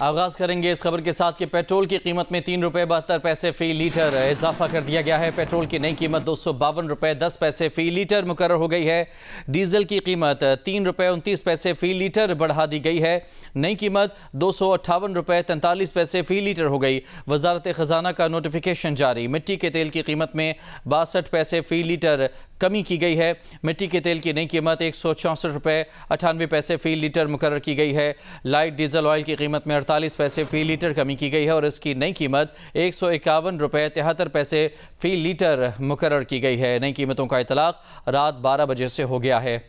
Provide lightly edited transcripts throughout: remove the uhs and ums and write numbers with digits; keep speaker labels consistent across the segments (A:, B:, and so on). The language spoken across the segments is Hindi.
A: आगाज करेंगे इस खबर के साथ कि पेट्रोल की कीमत में 3 रुपये 72 पैसे फी लीटर इजाफा कर दिया गया है। पेट्रोल की नई कीमत 252 रुपये 10 पैसे फी लीटर मुकर्रर हो गई है। डीजल की कीमत 3 रुपये 29 पैसे फी लीटर बढ़ा दी गई है। नई कीमत 258 रुपये 43 पैसे फी लीटर हो गई। वजारत खजाना का नोटिफिकेशन जारी। मिट्टी के तेल की कीमत में 62 पैसे फी लीटर कमी की गई है। मिट्टी के तेल की नई कीमत 164 रुपये 98 पैसे फी लीटर मुकर्रर की गई है। लाइट डीजल ऑयल की कीमत में 48 पैसे फी लीटर कमी की गई है और इसकी नई कीमत 151 रुपये 73 पैसे फी लीटर मुकर्रर की गई है। नई कीमतों का इतलाक रात 12 बजे से हो गया है।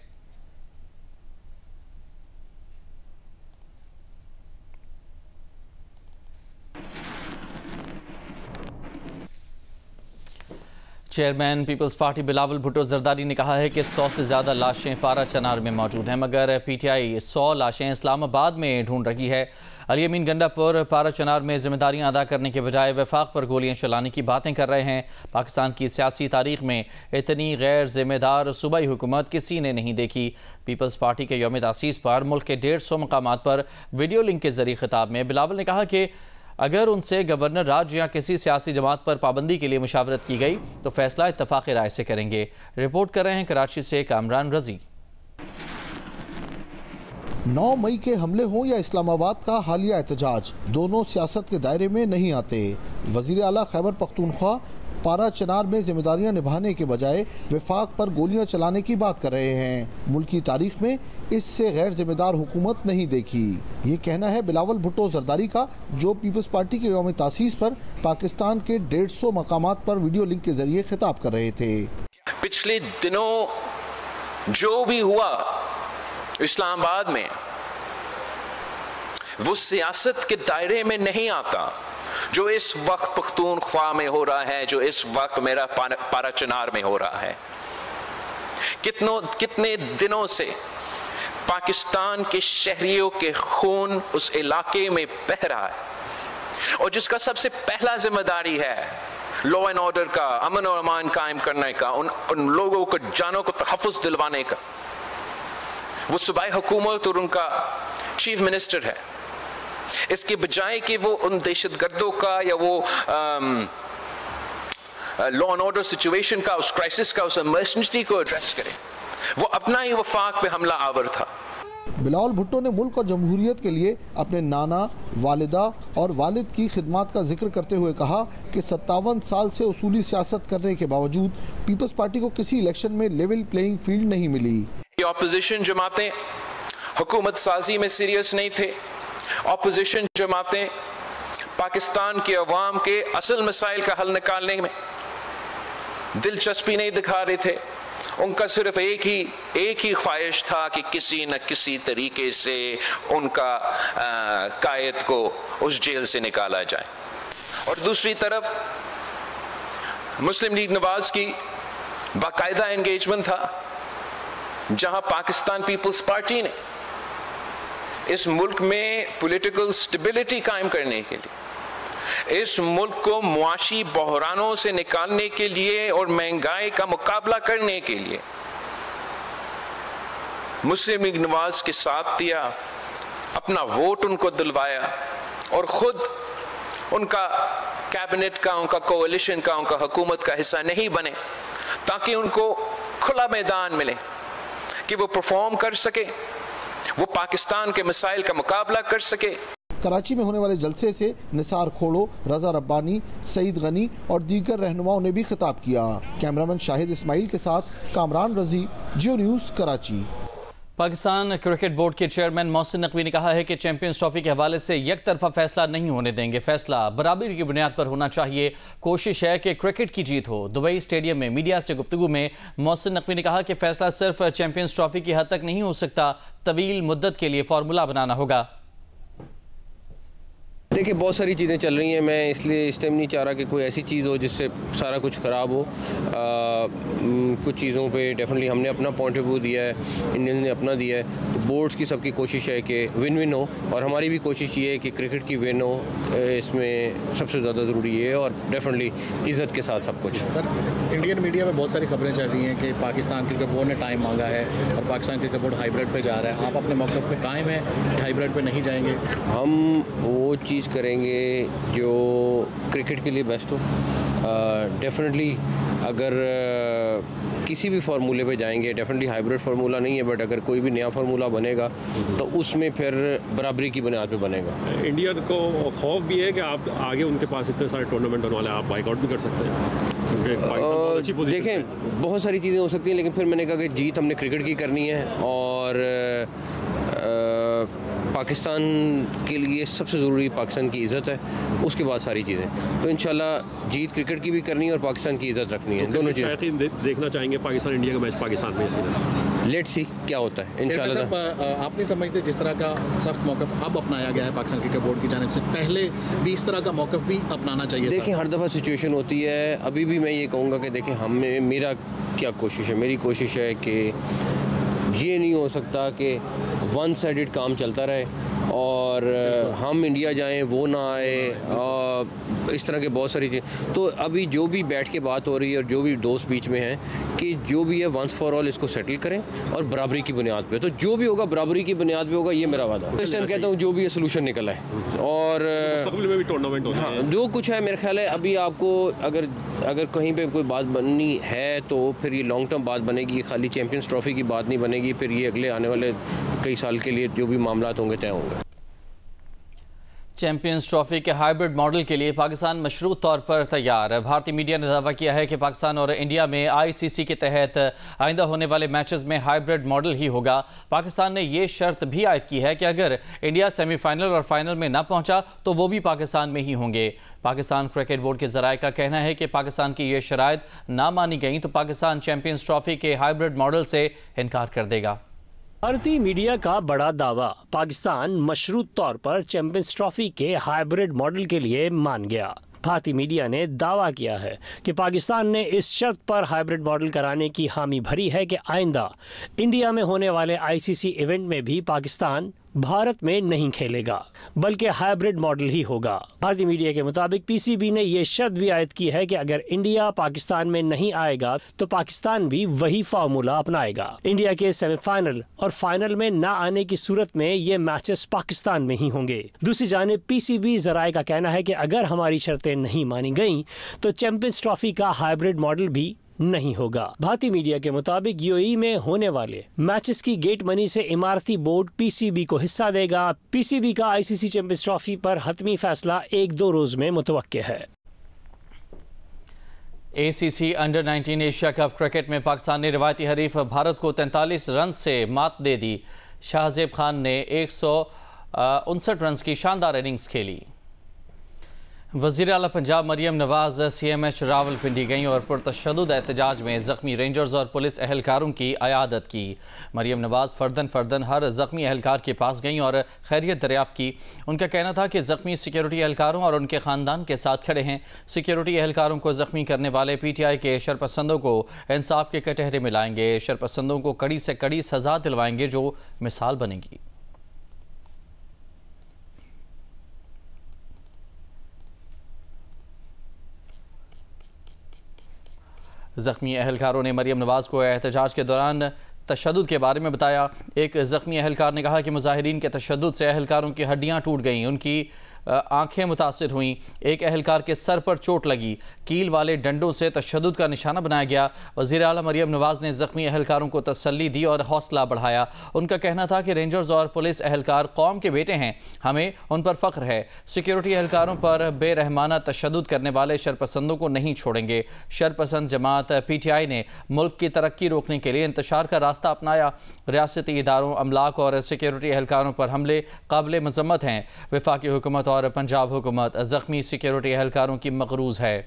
A: चेयरमैन पीपल्स पार्टी बिलावल भुट्टो जरदारी ने कहा है कि 100 से ज़्यादा लाशें पारा चनार में मौजूद हैं, मगर पीटीआई 100 लाशें इस्लामाबाद में ढूंढ रही है। अली अमीन गंडापुर पारा चनार में जिम्मेदारियां अदा करने के बजाय वफाक पर गोलियां चलाने की बातें कर रहे हैं। पाकिस्तान की सियासी तारीख में इतनी गैर जिम्मेदार सूबाई हुकूमत किसी ने नहीं देखी। पीपल्स पार्टी के यौम तासीस पर मुल्क के 150 मकामात पर वीडियो लिंक के जरिए खिताब में बिलावल ने कहा कि अगर उनसे गवर्नर राज या किसी सियासी जमात पर पाबंदी के लिए मुशावरत की गई तो फैसला इत्तफाक राय से करेंगे। रिपोर्ट कर रहे हैं कराची से कामरान रजी।
B: 9 मई के हमले हों या इस्लामाबाद का हालिया एहतजाज, दोनों सियासत के दायरे में नहीं आते। वजीर आला खैबर पख्तूनख्वा पारा चनार में जिम्मेदारियां निभाने के बजाय वफाक पर गोलियां चलाने की बात कर रहे हैं। मुल्क की तारीख में इससे गैर जिम्मेदार हुकूमत नहीं देखी। ये कहना है बिलावल भुट्टो जरदारी का, जो पीपल्स पार्टी के यौम तासीस पर पाकिस्तान के 150 मकामात पर वीडियो लिंक के जरिए खिताब कर रहे थे।
C: पिछले दिनों जो भी हुआ इस्लामाबाद में, वो सियासत के दायरे में नहीं आता। जो इस वक्त पख्तूनख्वा में हो रहा है, जो इस वक्त मेरा पारा चनार में हो रहा है, कितने दिनों से पाकिस्तान के शहरियों के खून उस इलाके में बह रहा है और जिसका सबसे पहला जिम्मेदारी है लॉ एंड ऑर्डर का, अमन और अमान कायम करने का, उन लोगों को जानों को तहफ़्फ़ुज़ दिलवाने का, वो सूबाई हुकूमत और उनका चीफ मिनिस्टर है। इसके बजाय कि वो उन दहशतगर्दों का या वो लॉ एंड ऑर्डर सिचुएशन का, उस क्राइसिस का, उस इमरजेंसी को एड्रेस करे, वो अपना ही वफाक पे हमला आवर था।
B: बिलावल भुट्टो ने मुल्क और जमहूरियत के लिए अपने नाना, वालिदा और वालिद की खिदमात का जिक्र करते हुए कहा कि 57 साल से उसूली सियासत करने के बावजूद पीपल्स पार्टी को किसी इलेक्शन में लेवल प्लेइंग फील्ड नहीं मिली।
C: ऑपोजिशन जमातें हुकूमत साजी में सीरियस नहीं थे। ऑपोजिशन जमातें पाकिस्तान के अवाम के असल मसाइल का हल निकालने में दिलचस्पी नहीं दिखा रहे थे। उनका सिर्फ एक ही ख्वाहिश था कि किसी न किसी तरीके से उनका कायद को उस जेल से निकाला जाए। और दूसरी तरफ मुस्लिम लीग नवाज की बाकायदा एंगेजमेंट था, जहां पाकिस्तान पीपल्स पार्टी ने इस मुल्क में पॉलिटिकल स्टेबिलिटी कायम करने के लिए, इस मुल्क को मुआशी बहरानों से निकालने के लिए और महंगाई का मुकाबला करने के लिए मुस्लिम लीग नवाज के साथ दिया, अपना वोट उनको दिलवाया और खुद उनका कैबिनेट का, उनका कोalition का, उनका हुकूमत का हिस्सा नहीं बने, ताकि उनको खुला मैदान मिले कि वो परफॉर्म कर सके, वो पाकिस्तान के मसाइल का मुकाबला कर सके।
B: कराची में होने वाले जलसे से निसार खोड़ो, रजा रब्बानी, सईद गनी और दीगर रहनुमाओं ने भी खिताब किया। कैमरामैन शाहिद इस्माइल के साथ Kamran Razi, Geo News Karachi.
A: Pakistan cricket board के चेयरमैन मोहसिन नकवी ने कहा है कि चैंपियंस ट्रॉफी के हवाले से एक तरफा फैसला नहीं होने देंगे। फैसला बराबरी की बुनियाद पर होना चाहिए। कोशिश है कि क्रिकेट की जीत हो। दुबई स्टेडियम में मीडिया से गुफ्तगू में मोहसिन नकवी ने कहा कि फैसला सिर्फ चैंपियंस ट्रॉफी की हद तक नहीं हो सकता, तवील मुद्दत के लिए फार्मूला बनाना होगा।
D: देखिए, बहुत सारी चीज़ें चल रही हैं। मैं इसलिए इस टाइम नहीं चाह रहा कि कोई ऐसी चीज़ हो जिससे सारा कुछ ख़राब हो। कुछ चीज़ों पे डेफिनेटली हमने अपना पॉइंट ऑफ व्यू दिया है, इंडियंस ने अपना दिया है। तो बोर्ड्स की सबकी कोशिश है कि विन विन हो, और हमारी भी कोशिश ये है कि क्रिकेट की विन हो। इसमें सबसे ज़्यादा ज़रूरी है, और डेफिनेटली इज़्ज़त के साथ सब कुछ।
E: सर, इंडियन मीडिया में बहुत सारी खबरें चल रही हैं कि पाकिस्तान क्रिकेट बोर्ड ने टाइम मांगा है और पाकिस्तान क्रिकेट बोर्ड हाइब्रिड पे जा रहा है। आप अपने मौक़िफ़ पे कायम हैं कि हाइब्रिड पे नहीं जाएंगे?
D: हम वो चीज़ करेंगे जो क्रिकेट के लिए बेस्ट हो। डेफिनेटली अगर किसी भी फार्मूले पे जाएंगे, डेफिनेटली हाइब्रिड फार्मूला नहीं है, बट अगर कोई भी नया फार्मूला बनेगा तो उसमें फिर बराबरी की बुनियाद पे बनेगा।
F: इंडिया को खौफ भी है कि आप आगे उनके पास इतने सारे टूर्नामेंट होने वाले हैं, आप बाइकआउट भी कर सकते हैं।
D: देखें, बहुत सारी चीज़ें हो सकती हैं, लेकिन फिर मैंने कहा कि जीत हमने क्रिकेट की करनी है, और पाकिस्तान के लिए सबसे ज़रूरी पाकिस्तान की इज़्ज़त है, उसके बाद सारी चीज़ें। तो इंशाल्लाह जीत क्रिकेट की भी करनी है और पाकिस्तान की इज़्ज़त रखनी है, दोनों चीज़ें
F: देखना चाहेंगे। पाकिस्तान इंडिया का मैच पाकिस्तान में,
D: लेट्स सी क्या होता है इंशाल्लाह।
E: आप नहीं समझते जिस तरह का सख्त मौक़िफ़ अब अपनाया गया है पाकिस्तान क्रिकेट बोर्ड की जानिब से, पहले भी इस तरह का मौक़िफ़ भी अपनाना चाहिए?
D: देखिए, हर दफ़ा सिचुएशन होती है। अभी भी मैं ये कहूँगा कि देखें, हमें, मेरा क्या कोशिश है, मेरी कोशिश है कि ये नहीं हो सकता कि वन साइडेड काम चलता रहे और हम इंडिया जाएं वो ना आए, इस तरह के बहुत सारी चीज़। तो अभी जो भी बैठ के बात हो रही है और जो भी दोस्त बीच में हैं कि जो भी है वंस फॉर ऑल इसको सेटल करें और बराबरी की बुनियाद पे। तो जो भी होगा बराबरी की बुनियाद पे होगा, ये मेरा वादा है। इस टाइम कहता हूँ जो भी है सोल्यूशन निकला है, और
F: में भी टूर्नामेंट होता है।
D: जो कुछ है मेरा ख्याल है अभी आपको अगर कहीं पे कोई बात बननी है तो फिर ये लॉन्ग टर्म बात बनेगी, खाली चैंपियंस ट्रॉफी की बात नहीं बनेगी। फिर ये अगले आने वाले कई साल के लिए जो भी मामलात होंगे तय होंगे।
A: चैंपियंस ट्रॉफी के हाइब्रिड मॉडल के लिए पाकिस्तान मशरूत तौर पर तैयार है। भारतीय मीडिया ने दावा किया है कि पाकिस्तान और इंडिया में आईसीसी के तहत आइंदा होने वाले मैचेस में हाइब्रिड मॉडल ही होगा। पाकिस्तान ने ये शर्त भी आयद की है कि अगर इंडिया सेमीफाइनल और फाइनल में न पहुंचा तो वो भी पाकिस्तान में ही होंगे। पाकिस्तान क्रिकेट बोर्ड के ज़राए का कहना है कि पाकिस्तान की ये शराइत ना मानी गई तो पाकिस्तान चैंपियंस ट्रॉफी के हाइब्रिड मॉडल से इनकार कर देगा।
G: भारतीय मीडिया का बड़ा दावा, पाकिस्तान मशरूत तौर पर चैंपियंस ट्रॉफी के हाइब्रिड मॉडल के लिए मान गया। भारतीय मीडिया ने दावा किया है कि पाकिस्तान ने इस शर्त पर हाइब्रिड मॉडल कराने की हामी भरी है कि आइंदा इंडिया में होने वाले आईसीसी इवेंट में भी पाकिस्तान भारत में नहीं खेलेगा, बल्कि हाइब्रिड मॉडल ही होगा। भारतीय मीडिया के मुताबिक पीसीबी ने यह शर्त भी आयद की है कि अगर इंडिया पाकिस्तान में नहीं आएगा तो पाकिस्तान भी वही फार्मूला अपनाएगा। इंडिया के सेमीफाइनल और फाइनल में न आने की सूरत में ये मैचेस पाकिस्तान में ही होंगे। दूसरी जानिब पीसीबी ज़राए का कहना है कि अगर हमारी शर्तें नहीं मानी गईं तो चैंपियंस ट्रॉफी का हाइब्रिड मॉडल भी नहीं होगा। भारतीय मीडिया के मुताबिक यूएई में होने वाले मैचेस की गेट मनी से इमारती बोर्ड पीसीबी को हिस्सा देगा। पीसीबी का आईसीसी चैंपियंस ट्रॉफी पर हतमी फैसला 1-2 रोज में मुतवक्के है।
A: ACC under 19 Asia cup cricket में पाकिस्तान ने रिवायती हरीफ भारत को 43 रन से मात दे दी। शाहजेब खान ने 159 रन की शानदार इनिंग्स खेली। वज़ीर आला पंजाब मरियम नवाज CMH रावलपिंडी गईं और पुरतशद्दुद एहतजाज में ज़ख्मी रेंजर्स और पुलिस एहलकारों की अयादत की। मरियम नवाज फ़र्दन हर ज़ख्मी एहलकार के पास गईं और खैरियत दरियाफ़्त की। उनका कहना था कि ज़ख्मी सिक्योरिटी एहलकारों और उनके ख़ानदान के साथ खड़े हैं। सिक्योरिटी एहलकारों को ज़ख्मी करने वाले PTI के शरपसंदों को इंसाफ के कटहरे में लाएंगे। शरपसंदों को कड़ी से कड़ी सज़ा दिलवाएंगे जो मिसाल बनेगी। ज़ख्मी एहलकारों ने मरियम नवाज को एहतजाज के दौरान तशद्दुद के बारे में बताया। एक ज़ख्मी एहलकार ने कहा कि मुजाहिरीन के तशद्दुद से एहलकारों की हड्डियां टूट गईं, उनकी आंखें मुतासिर हुईं। एक एहलकार के सर पर चोट लगी, कील वाले डंडों से तशद्दुद का निशाना बनाया गया। वज़ीर आला मरियम नवाज ने ज़ख्मी एहलकारों को तसल्ली दी और हौसला बढ़ाया। उनका कहना था कि रेंजर्स और पुलिस एहलकार कौम के बेटे हैं, हमें उन पर फ़ख्र है। सिक्योरिटी एहलकारों पर बेरहमाना तशद्दुद करने वाले शरपसंदों को नहीं छोड़ेंगे। शरपसंद जमात PTI ने मुल्क की तरक्की रोकने के लिए इंतशार का रास्ता अपनाया। रियासती इदारों, अमलाक और सिक्योरिटी एहलकारों पर हमले काबिल मज़म्मत हैं। वफाकी हुकूमत और पंजाब हुकूमत ज़ख्मी सिक्योरिटी एहलकारों की मक़रूज़ है।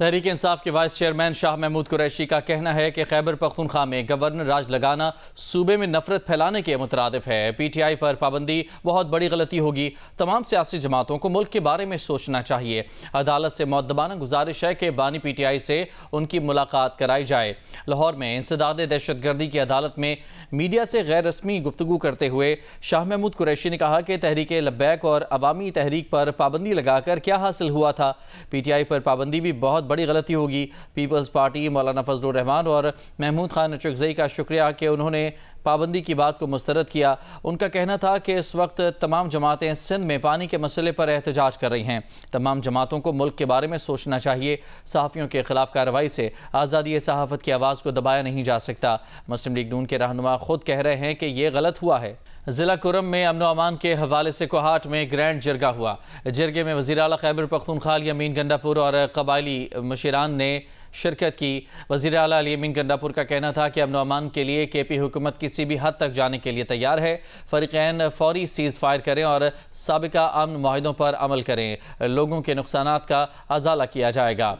A: तहरीक इंसाफ के वाइस चेयरमैन शाह महमूद कुरैशी का कहना है कि खैबर पख्तूनख्वा में गवर्नर राज लगाना सूबे में नफरत फैलाने के मुतरादिफ है। PTI पर पाबंदी बहुत बड़ी गलती होगी। तमाम सियासी जमातों को मुल्क के बारे में सोचना चाहिए। अदालत से मुअद्दबाना गुजारिश है कि बानी PTI से उनकी मुलाकात कराई जाए। लाहौर में इंसदाद दहशतगर्दी की अदालत में मीडिया से गैर रस्मी गुफ्तगू करते हुए शाह महमूद कुरैशी ने कहा कि तहरीक लब्बैक और अवामी तहरीक पर पाबंदी लगाकर क्या हासिल हुआ था। PTI पर पाबंदी भी बहुत बड़ी गलती होगी। पीपल्स पार्टी मौलाना फजलुर रहमान और महमूद खान नचुकज़ई का शुक्रिया कि उन्होंने पाबंदी की बात को मुस्तरद किया। उनका कहना था कि इस वक्त तमाम जमातें सिंध में पानी के मसले पर एहतजाज कर रही हैं। तमाम जमातों को मुल्क के बारे में सोचना चाहिए। सहाफ़ियों के खिलाफ कार्रवाई से आज़ादी सहाफ़त की आवाज़ को दबाया नहीं जा सकता। मुस्लिम लीग नून के रहनुमा खुद कह रहे हैं कि ये गलत हुआ है। ज़िला कुरम में अमन अमान के हवाले से कोहाट में ग्रैंड जरगा हुआ। जरगे में वज़ीर आला खैबर पख्तूनख्वा अमीन गंडापुर और कबायली मुशीरान ने शिरकत की। वज़ीर आला अमीन गंडापुर का कहना था कि अमन अमान के लिए KP हुकूमत किसी भी हद तक जाने के लिए तैयार है। फ़रीक़ैन फौरी सीज़ फायर करें और साबिका अमन मुआहिदों पर अमल करें। लोगों के नुकसानात का अज़ाला किया जाएगा।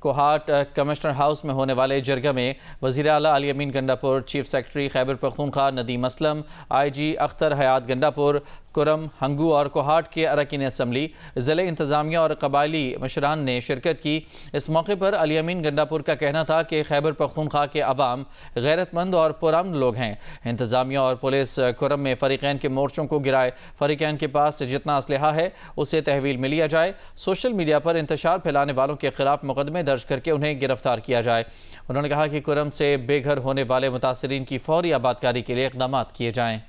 A: कोहाट कमिश्नर हाउस में होने वाले जरगा में वज़ीर आला Ali Amin Gandapur, chief secretary Khyber Pakhtunkhwa Nadeem Aslam, IG Akhtar Hayat Gandapur, Kurram, Hangu और कोहाट के अरकान असम्बली, ज़िले इंतज़ामिया और कबायली मशरान ने शिरकत की। इस मौके पर अली अमीन गंडापुर का कहना था कि खैबर पख्तूनख्वा के अवाम गैरतमंद और पुरअमन लोग हैं। इंतज़ामिया और पुलिस कुरम में फ़रीक़ैन के मोर्चों को गिराए। फ़रीक़ैन के पास जितना असलहा है उसे तहवील में लिया जाए। सोशल मीडिया पर इंतशार फैलाने वालों के खिलाफ मुकदमे दर्ज करके उन्हें गिरफ्तार किया जाए। उन्होंने कहा कि कुरम से बेघर होने वाले मुतासरीन की फौरी आबादकारी के लिए इक़दाम किए जाएँ।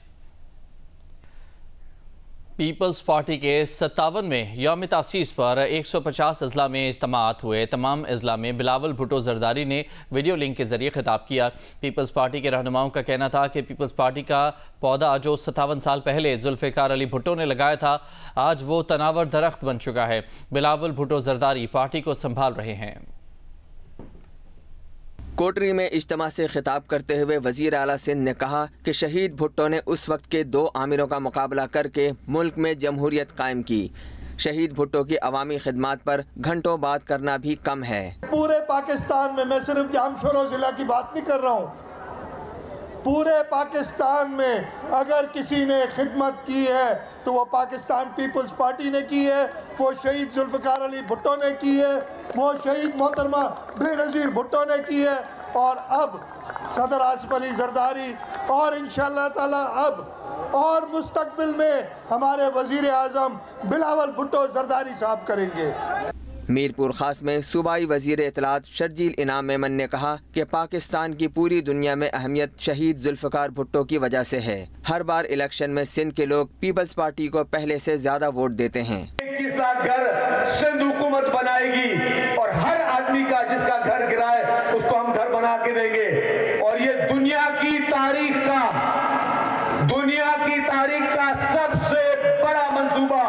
A: पीपल्स पार्टी के 57वें यौम तासीस पर 150 अजला में इज्तिमात हुए। तमाम अजला में बिलावल भुट्टो जरदारी ने वीडियो लिंक के जरिए खिताब किया। पीपल्स पार्टी के रहनुमाओं का कहना था कि पीपल्स पार्टी का पौधा जो 57 साल पहले जुल्फ़िकार अली भुट्टो ने लगाया था, आज वो तनावर दरख्त बन चुका है। बिलावल भुट्टो जरदारी पार्टी को संभाल रहे हैं।
H: कोटरी में इज्तिमा से खिताब करते हुए वज़ीर आला सिंध ने कहा कि शहीद भुट्टो ने उस वक्त के 2 आमिरों का मुकाबला करके मुल्क में जमहूरियत कायम की। शहीद भुट्टो की अवामी खिदमात पर घंटों बात करना भी कम है।
I: पूरे पाकिस्तान में, मैं सिर्फ जामशोरो जिला की बात नहीं कर रहा हूँ, पूरे पाकिस्तान में अगर किसी ने खिदमत की है तो वो पाकिस्तान पीपल्स पार्टी ने की है, वो शहीद जुल्फ़िकार अली भुट्टो ने की है, वो शहीद मोहतरमा बेनज़ीर भुट्टो ने की है, और अब सदर आसिफ अली जरदारी, और इंशाअल्लाह ताला अब और मुस्तकबिल में हमारे वज़ीर आज़म बिलावल भुट्टो जरदारी साहब करेंगे।
H: मीरपुर खास में सूबाई वज़ीर इत्तलात शर्जील इनाम मेमन ने कहा कि पाकिस्तान की पूरी दुनिया में अहमियत शहीद जुल्फ़िकार भुट्टो की वजह से है। हर बार इलेक्शन में सिंध के लोग पीपल्स पार्टी को पहले से ज्यादा वोट देते हैं।
J: 21 लाख घर सिंध हुकूमत बनाएगी और हर आदमी का जिसका घर गिरा है उसको हम घर बना के देंगे। और ये दुनिया की तारीख का सबसे बड़ा मंसूबा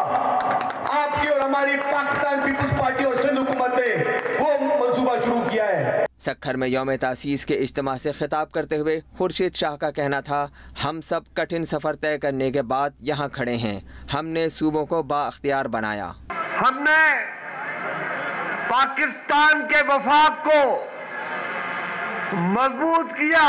J: आपकी और हमारी पाकिस्तान पीपल्स पार्टी और सिंध हुकूमत ने वो मंसूबा शुरू किया है।
H: सक्खर में यौम तासीस के इज्तिमा से खिताब करते हुए खुर्शीद शाह का कहना था, हम सब कठिन सफर तय करने के बाद यहाँ खड़े हैं। हमने सूबों को बाअख्तियार बनाया।
K: हमने पाकिस्तान के वफाक को मजबूत किया,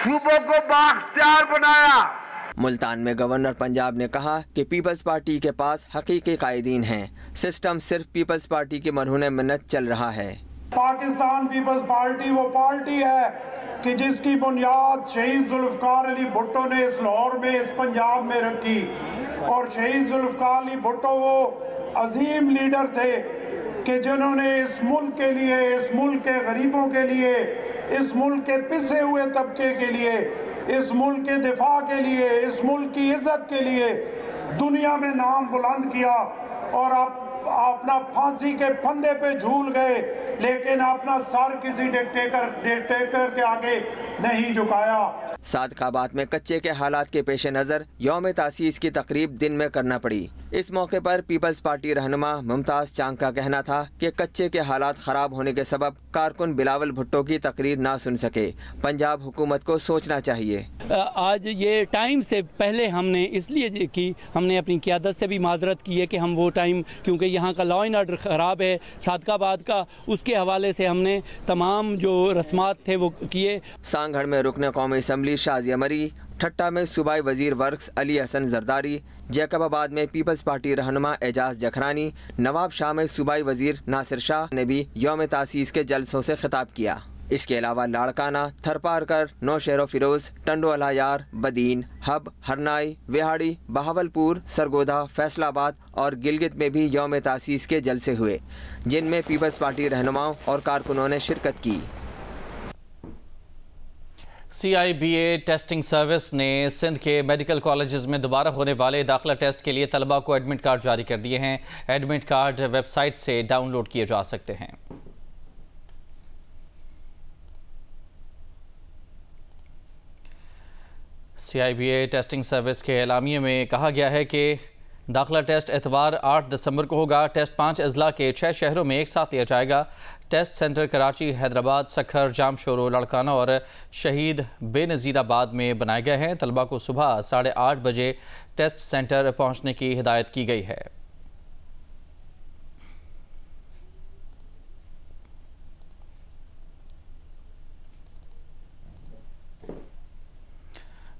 K: सूबों को बाअख्तियार बनाया।
H: मुल्तान में गवर्नर पंजाब ने कहा कि पीपल्स पार्टी के पास हकीकी कायदीन हैं। सिस्टम सिर्फ पीपल्स पार्टी की मरहून मिन्नत चल रहा है।
I: पाकिस्तान पीपल्स पार्टी वो पार्टी है कि जिसकी बुनियाद शहीद जुल्फ़िकार अली भुट्टो ने इस लाहौर में, इस पंजाब में रखी। और शहीद जुल्फ़िकार अली भुट्टो वो अजीम लीडर थे कि जिन्होंने इस मुल्क के लिए, इस मुल्क के गरीबों के लिए, इस मुल्क के पिसे हुए तबके के लिए, इस मुल्क के दिफा के लिए, इस मुल्क की इज्जत के लिए दुनिया में नाम बुलंद किया। और आप अपना फांसी के फंदे पे झूल गए, लेकिन अपना सर किसी डिक्टेटर के आगे नहीं झुकाया।
H: सादकाबाद में कच्चे के हालात के पेश नज़र यौम तासीस की तकरीब दिन में करना पड़ी। इस मौके पर पीपल्स पार्टी रहनुमा मुमताज चांग का कहना था कि कच्चे के हालात खराब होने के सबब कारकुन बिलावल भुट्टो की तकरीर ना सुन सके। पंजाब हुकूमत को सोचना चाहिए।
L: आज ये टाइम से पहले हमने इसलिए की, हमने अपनी क़यादत से भी माजरत की है कि हम वो टाइम, क्योंकि यहाँ का लॉ एंड ऑर्डर ख़राब है सादकाबाद का, उसके हवाले से हमने तमाम जो रस्मात थे वो किए।
H: सांगढ़ में रुकन कौमी असम्बली शाजिया मरी, ठट्टा में सूबाई वजीर वर्क्स अली हसन जरदारी, जैकबाबाद में पीपल्स पार्टी रहनुमा एजाज जखरानी, नवाब शाह में सूबाई वजीर नासिर शाह ने भी यौम तासीस के जलसों से खिताब किया। इसके अलावा लाड़काना, थरपारकर, नौशहर फिरोज, टंडो अलायार, बदीन, हब, हरनाई, विहाड़ी, बहावलपुर, सरगोधा, फैसलाबाद और गिलगित में भी यौम तासीस के जलसे हुए, जिनमें पीपल्स पार्टी रहनुमाओं और कारकुनों ने शिरकत की।
A: CIBA टेस्टिंग सर्विस ने सिंध के मेडिकल कॉलेजेस में दोबारा होने वाले दाखिला टेस्ट के लिए तलबा को एडमिट कार्ड जारी कर दिए हैं। एडमिट कार्ड वेबसाइट से डाउनलोड किए जा सकते हैं। CIBA टेस्टिंग सर्विस के एलामिये में कहा गया है कि दाखिला टेस्ट एतवार 8 दिसंबर को होगा। टेस्ट 5 अजला के 6 शहरों में एक साथ लिया जाएगा। टेस्ट सेंटर कराची, हैदराबाद, सखर, जामशोरो, लड़काना और शहीद बेनज़ीराबाद में बनाए गए हैं। तलबा को सुबह 8:30 बजे टेस्ट सेंटर पहुंचने की हिदायत की गई है।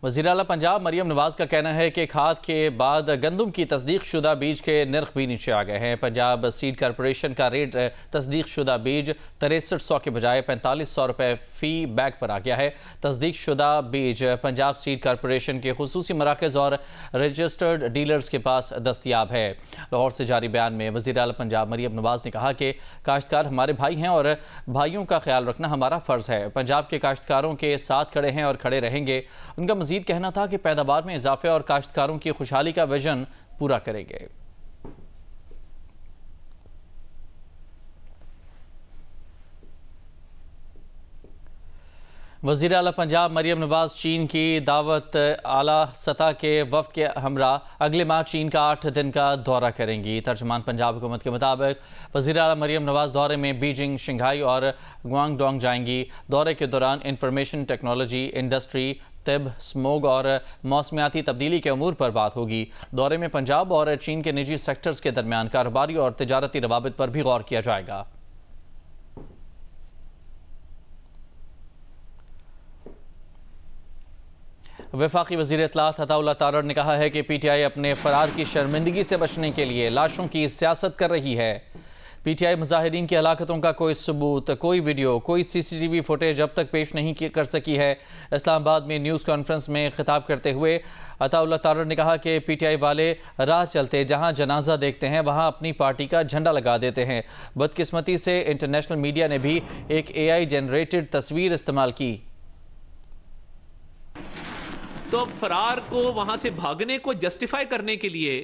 A: वज़ीर आला पंजाब मरियम नवाज का कहना है कि खाद के बाद गंदम की तस्दीक शुदा बीज के नर्ख भी नीचे आ गए हैं। पंजाब सीड कॉरपोरेशन का रेट तस्दीक शुदा बीज 6300 के बजाय 4500 रुपये फ़ी बैग पर आ गया है। तस्दीक शुदा बीज पंजाब सीड कॉरपोरेशन के खुसूसी मराकज़ और रजिस्टर्ड डीलर्स के पास दस्तियाब है। लाहौर से जारी बयान में वज़ीर आला पंजाब मरियम नवाज ने कहा कि काश्तकार हमारे भाई हैं और भाइयों का ख्याल रखना हमारा फ़र्ज़ है। पंजाब के काश्तकारों के साथ खड़े हैं और खड़े रहेंगे। उनका मज़ीद कहना था कि पैदावार में इजाफे और काश्तकारों की खुशहाली का विजन पूरा करेंगे। वज़ीर आला पंजाब मरियम नवाज चीन की दावत आला सतह के वफ़द के हमरा अगले माह चीन का 8 दिन का दौरा करेंगी। तर्जमान पंजाब हुकूमत के मुताबिक वज़ीर आला मरियम नवाज दौरे में बीजिंग, शंघाई और ग्वांगडोंग जाएंगी। दौरे के दौरान इंफॉर्मेशन टेक्नोलॉजी, इंडस्ट्री, तिब, स्मोग और मौसमियाती तब्दीली के अमूर पर बात होगी। दौरे में पंजाब और चीन के निजी सेक्टर्स के दरमियान कारोबारी और तिजारती रवाबित पर भी गौर किया जाएगा। वफाकी वज़ीर इत्तलात अताउल्लाह तारड़ ने कहा है कि PTI अपने फरार की शर्मिंदगी से बचने के लिए लाशों की सियासत कर रही है। PTI मुजाहिरीन की हलाकतों का कोई सबूत, कोई वीडियो, कोई CCTV फुटेज अब तक पेश नहीं कर सकी है। इस्लामाबाद में न्यूज़ कॉन्फ्रेंस में खिताब करते हुए अताउल्लाह तारड़ ने कहा कि PTI वाले राह चलते जहां जनाजा देखते हैं वहां अपनी पार्टी का झंडा लगा देते हैं। बदकिस्मती से इंटरनेशनल मीडिया ने भी एक AI जनरेटेड तस्वीर इस्तेमाल की।
M: तो फरार को वहां से भागने को जस्टिफाई करने के लिए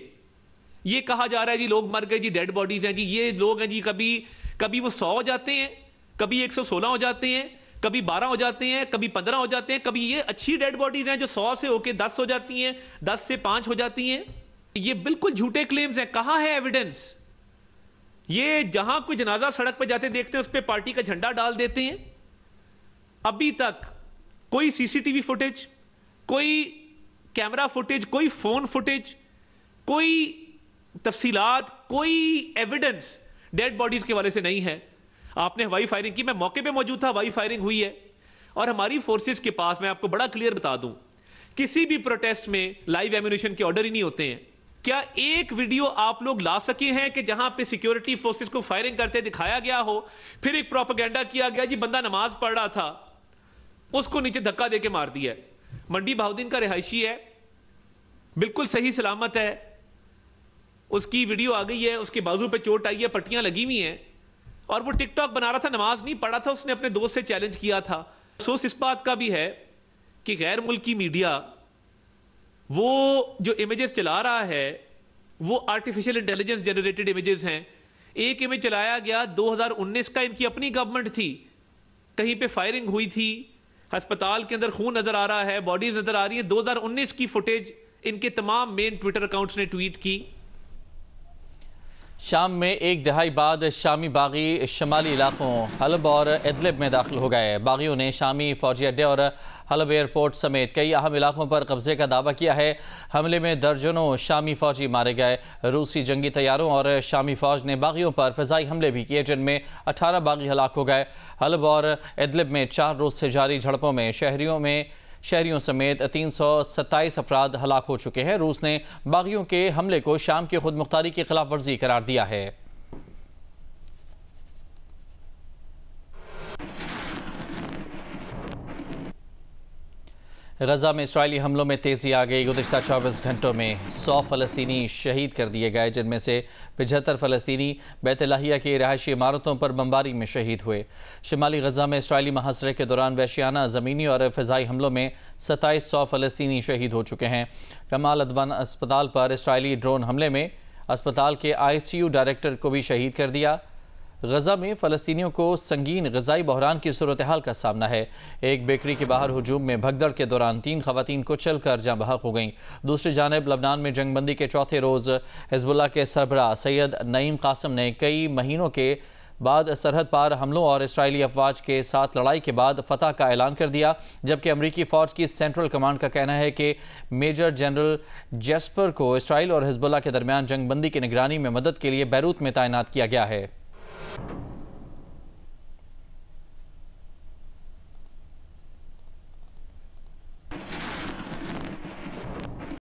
M: ये कहा जा रहा है जी लोग मर गए जी, डेड बॉडीज हैं जी, ये लोग हैं जी, कभी वो 100 हो जाते हैं, कभी 116 हो जाते हैं, कभी 12 हो जाते हैं, कभी 15 हो जाते हैं, कभी ये अच्छी डेड बॉडीज हैं जो 100 से होके 10 हो जाती हैं, 10 से 5 हो जाती हैं। ये बिल्कुल झूठे क्लेम्स हैं। कहां है एविडेंस? ये जहां कोई जनाजा सड़क पर जाते देखते हैं उस पर पार्टी का झंडा डाल देते हैं। अभी तक कोई CCTV फुटेज, कोई कैमरा फुटेज, कोई फोन फुटेज, कोई तफसीलात, कोई एविडेंस डेड बॉडीज के वाले से नहीं है। आपने हवाई फायरिंग की, मैं मौके पे मौजूद था, हवाई फायरिंग हुई है और हमारी फोर्सेस के पास, मैं आपको बड़ा क्लियर बता दूं, किसी भी प्रोटेस्ट में लाइव एम्यूनिशन के ऑर्डर ही नहीं होते हैं। क्या एक वीडियो आप लोग ला सके हैं कि जहां पे सिक्योरिटी फोर्सेस को फायरिंग करते दिखाया गया हो, फिर एक प्रोपेगेंडा किया गया जी बंदा नमाज पढ़ रहा था, उसको नीचे धक्का देके मार दिया? मंडी बहाउद्दीन का रिहायशी है, बिल्कुल सही सलामत है, उसकी वीडियो आ गई है, उसके बाजू पे चोट आई है, पट्टियां लगी हुई हैं और वो टिकटॉक बना रहा था, नमाज नहीं पढ़ा था, उसने अपने दोस्त से चैलेंज किया था। अफसोस इस बात का भी है कि गैर मुल्की मीडिया वो जो इमेजेस चला रहा है वो आर्टिफिशियल इंटेलिजेंस जनरेटेड इमेजेस हैं। एक इमेज चलाया गया 2019 का, इनकी अपनी गवर्नमेंट थी, कहीं पे फायरिंग हुई थी, अस्पताल के अंदर खून नजर आ रहा है, बॉडीज नजर आ रही है। 2019 की फुटेज इनके तमाम मेन ट्विटर अकाउंट्स ने ट्वीट की।
A: शाम में एक दहाई बाद शामी बागी शमाली इलाकों हलब और इदलिब में दाखिल हो गए। बागियों ने शामी फौजी अड्डे और हलब एयरपोर्ट समेत कई अहम इलाकों पर कब्जे का दावा किया है। हमले में दर्जनों शामी फौजी मारे गए। रूसी जंगी तैयारों और शामी फौज ने बागियों पर फ़िज़ाई हमले भी किए, जिनमें 18 बागी हलाक हो गए। हलब और इदलिब में 4 रोज़ से जारी झड़पों में शहरियों समेत 327 अफराद हलाक हो चुके हैं। रूस ने बागियों के हमले को शाम की खुद मुख्तारी की खिलाफ वर्जी करार दिया है। गजा में इस्राइली हमलों में तेज़ी आ गई। गुज़िश्ता 24 घंटों में 100 फ़लस्तीनी शहीद कर दिए गए, जिनमें से 75 फ़लस्तीनी बैत-ए-लाहिया की रहायशी इमारतों पर बमबारी में शहीद हुए। शिमाली गजा में इस्राइली मुहासरे के दौरान वहशियाना ज़मीनी और फ़िज़ाई हमलों में 2700 फ़लस्तीनी शहीद हो चुके हैं। कमाल अदवान अस्पताल पर इस्राइली ड्रोन हमले में अस्पताल के ICU डायरेक्टर को भी शहीद कर दिया। गजा में फ़लस्तीनियों को संगीन ग़िज़ाई बहरान की सूरत हाल का सामना है। एक बेकरी के बाहर हुजूम में भगदड़ के दौरान 3 ख़वातीन कुचल कर जाँ बहक हो गईं। दूसरी जानिब लबनान में जंगबंदी के चौथे रोज़ हिज़्बुल्लाह के सरबराह सैयद नईम कासिम ने कई महीनों के बाद सरहद पार हमलों और इस्राइली अफवाज के साथ लड़ाई के बाद फतह का ऐलान कर दिया, जबकि अमरीकी फ़ौज की सेंट्रल कमांड का कहना है कि मेजर जनरल जेस्पर को इसराइल और हिज़्बुल्लाह के दरमियान जंगबंदी की निगरानी में मदद के लिए बैरूत में तैनात किया गया है।